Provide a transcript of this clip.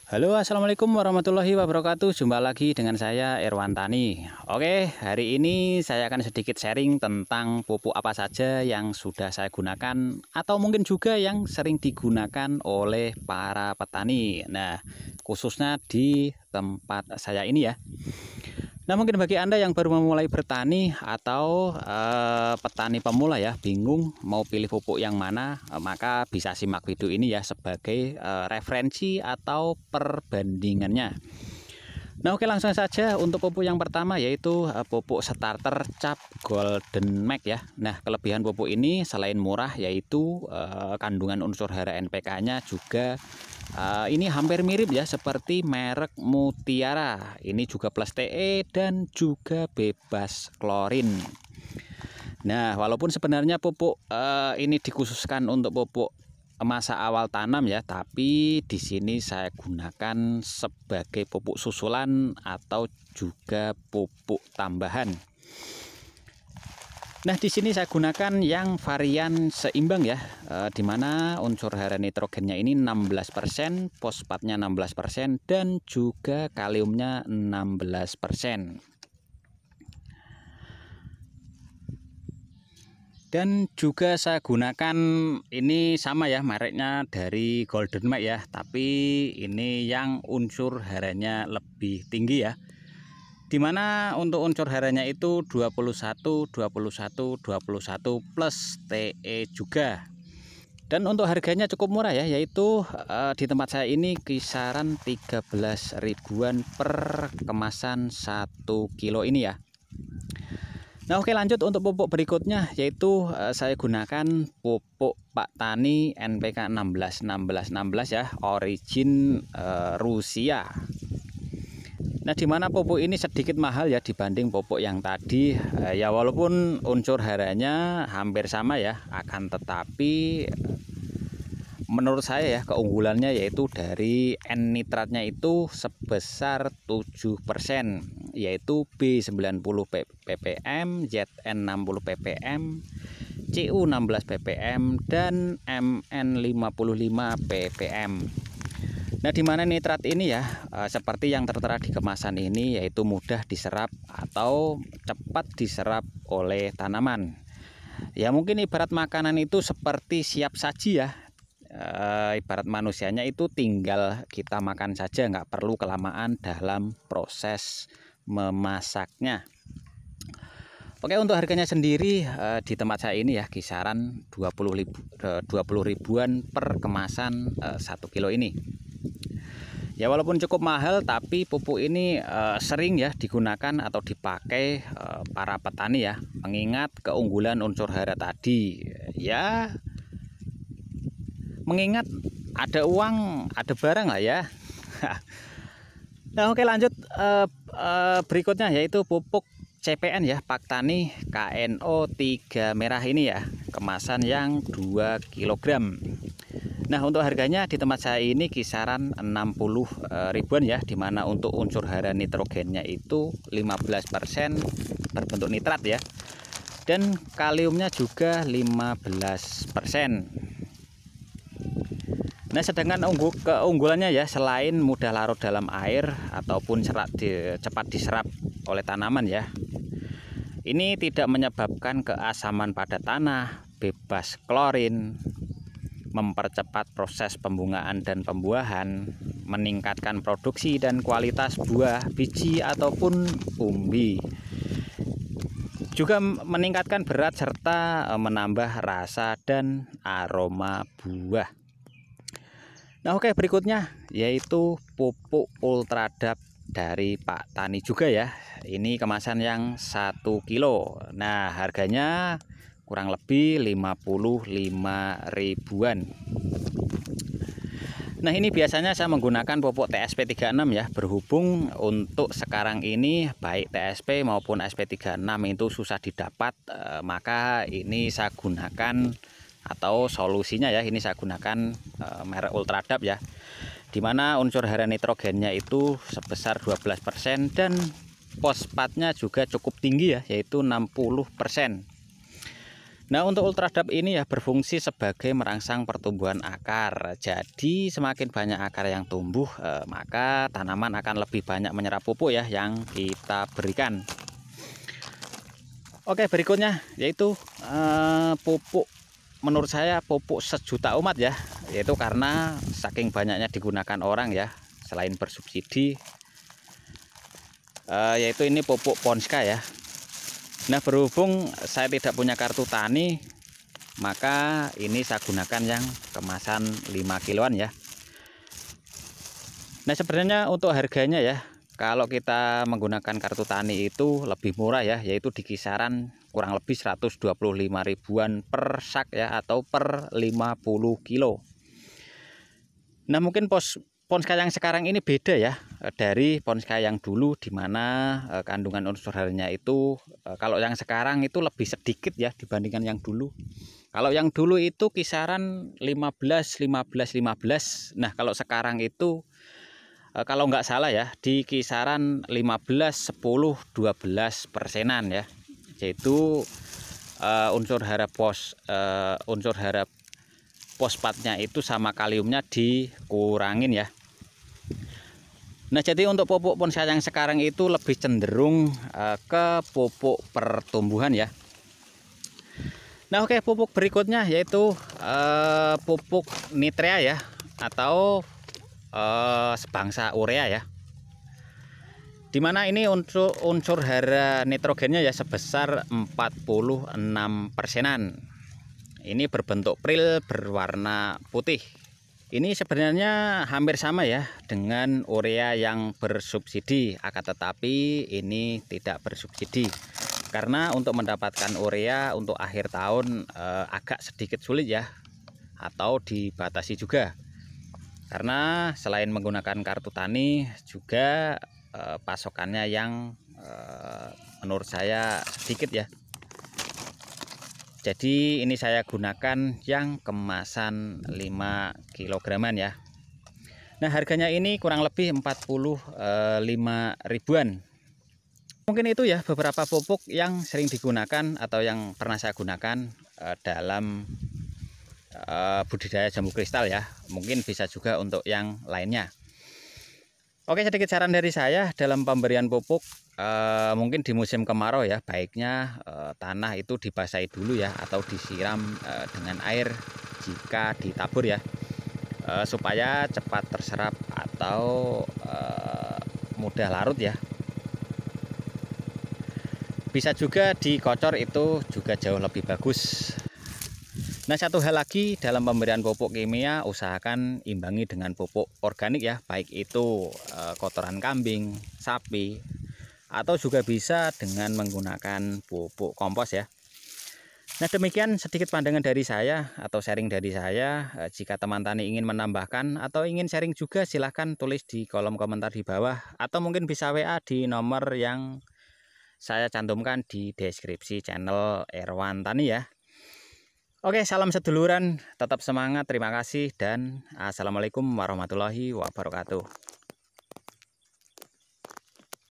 Halo, assalamualaikum warahmatullahi wabarakatuh. Jumpa lagi dengan saya Irwantani. Oke, hari ini saya akan sedikit sharing tentang pupuk apa saja yang sudah saya gunakan atau mungkin juga yang sering digunakan oleh para petani. Nah, khususnya di tempat saya ini ya. Nah, mungkin bagi Anda yang baru memulai bertani atau petani pemula ya, bingung mau pilih pupuk yang mana, maka bisa simak video ini ya sebagai referensi atau perbandingannya. Nah, oke, langsung saja untuk pupuk yang pertama yaitu pupuk starter cap Golden Max ya. Nah, kelebihan pupuk ini selain murah yaitu kandungan unsur hara NPK-nya juga ini hampir mirip ya seperti merek Mutiara. Ini juga plus TE dan juga bebas klorin. Nah, walaupun sebenarnya pupuk ini dikhususkan untuk pupuk masa awal tanam ya, tapi di sini saya gunakan sebagai pupuk susulan atau juga pupuk tambahan. Nah, di sini saya gunakan yang varian seimbang ya, di mana unsur hara nitrogennya ini 16%, fosfatnya 16%, dan juga kaliumnya 16%. Dan juga saya gunakan ini sama ya, mereknya dari Golden Max ya, tapi ini yang unsur haranya lebih tinggi ya. Dimana untuk unsur haranya itu 21, 21, 21 plus TE juga. Dan untuk harganya cukup murah ya, yaitu di tempat saya ini kisaran 13 ribuan per kemasan 1 kilo ini ya. Nah, oke, lanjut untuk pupuk berikutnya yaitu saya gunakan pupuk Pak Tani NPK 16 16 16 ya, origin Rusia. Nah, dimana pupuk ini sedikit mahal ya dibanding pupuk yang tadi, ya walaupun unsur haranya hampir sama ya, akan tetapi menurut saya ya keunggulannya yaitu dari N nitratnya itu sebesar 7%, yaitu B90 ppm, ZN60 ppm, CU16 ppm, dan MN55 ppm. Nah, di mana nitrat ini ya seperti yang tertera di kemasan ini, yaitu mudah diserap atau cepat diserap oleh tanaman. Ya mungkin ibarat makanan itu seperti siap saji ya. Ibarat manusianya itu tinggal kita makan saja, nggak perlu kelamaan dalam proses memasaknya. Oke, untuk harganya sendiri di tempat saya ini ya kisaran 20 ribuan per kemasan 1 kilo ini. Ya walaupun cukup mahal, tapi pupuk ini sering ya digunakan atau dipakai para petani ya, mengingat keunggulan unsur hara tadi. Ya mengingat ada uang, ada barang lah ya. Nah, oke, lanjut berikutnya yaitu pupuk CPN ya, Pak Tani KNO 3 merah ini ya, kemasan yang 2 kg. Nah, untuk harganya di tempat saya ini kisaran 60 ribuan ya, dimana untuk unsur hara nitrogennya itu 15% berbentuk nitrat ya, dan kaliumnya juga 15%. Nah, sedangkan keunggulannya ya, selain mudah larut dalam air ataupun cepat diserap oleh tanaman ya, ini tidak menyebabkan keasaman pada tanah, bebas klorin, mempercepat proses pembungaan dan pembuahan, meningkatkan produksi dan kualitas buah, biji ataupun umbi, juga meningkatkan berat serta menambah rasa dan aroma buah. Nah, oke, berikutnya yaitu pupuk Ultradap dari Pak Tani juga ya. Ini kemasan yang 1 kilo. Nah, harganya kurang lebih 55 ribuan. Nah, ini biasanya saya menggunakan pupuk TSP 36 ya, berhubung untuk sekarang ini baik TSP maupun SP36 itu susah didapat, maka ini saya gunakan atau solusinya ya, ini saya gunakan merek Ultradap ya, dimana unsur hara nitrogennya itu sebesar 12% dan fosfatnya juga cukup tinggi ya, yaitu 60%. Nah, untuk Ultradap ini ya berfungsi sebagai merangsang pertumbuhan akar. Jadi semakin banyak akar yang tumbuh, maka tanaman akan lebih banyak menyerap pupuk ya yang kita berikan. Oke, berikutnya yaitu pupuk. Menurut saya pupuk sejuta umat ya, yaitu karena saking banyaknya digunakan orang ya, selain bersubsidi, yaitu ini pupuk Ponska ya. Nah, berhubung saya tidak punya kartu tani, maka ini saya gunakan yang kemasan 5 kiloan ya. Nah, sebenarnya untuk harganya ya, kalau kita menggunakan kartu tani itu lebih murah ya, yaitu di kisaran kurang lebih 125 ribuan per sak ya, atau per 50 kilo. Nah, mungkin Ponska yang sekarang ini beda ya dari Ponska yang dulu, di mana kandungan unsur harinya itu kalau yang sekarang itu lebih sedikit ya dibandingkan yang dulu. Kalau yang dulu itu kisaran 15 15 15. Nah, kalau sekarang itu kalau nggak salah ya di kisaran 15 10 12%-an ya. Yaitu unsur hara fosfatnya itu sama kaliumnya dikurangin ya. Nah, jadi untuk pupuk Ponska yang sekarang itu lebih cenderung ke pupuk pertumbuhan ya. Nah, oke, pupuk berikutnya yaitu pupuk nitrea ya, atau sebangsa urea ya. Dimana ini unsur hara nitrogennya ya sebesar 46%-an. Ini berbentuk pril berwarna putih. Ini sebenarnya hampir sama ya dengan urea yang bersubsidi, akan tetapi ini tidak bersubsidi. Karena untuk mendapatkan urea untuk akhir tahun agak sedikit sulit ya, atau dibatasi juga. Karena selain menggunakan kartu tani juga pasokannya yang menurut saya sedikit ya. Jadi ini saya gunakan yang kemasan 5 kilograman ya. Nah, harganya ini kurang lebih 45 ribuan. Mungkin itu ya beberapa pupuk yang sering digunakan atau yang pernah saya gunakan dalam budidaya jambu kristal ya. Mungkin bisa juga untuk yang lainnya. Oke, sedikit saran dari saya dalam pemberian pupuk. Mungkin di musim kemarau ya, baiknya tanah itu dibasahi dulu ya, atau disiram dengan air jika ditabur ya, supaya cepat terserap atau mudah larut ya. Bisa juga dikocor, itu juga jauh lebih bagus. Nah, satu hal lagi dalam pemberian pupuk kimia, usahakan imbangi dengan pupuk organik ya, baik itu kotoran kambing, sapi, atau juga bisa dengan menggunakan pupuk kompos ya. Nah, demikian sedikit pandangan dari saya atau sharing dari saya. Jika teman tani ingin menambahkan atau ingin sharing juga, silahkan tulis di kolom komentar di bawah, atau mungkin bisa WA di nomor yang saya cantumkan di deskripsi channel Erwan Tani ya. Oke, salam seduluran, tetap semangat, terima kasih, dan assalamualaikum warahmatullahi wabarakatuh.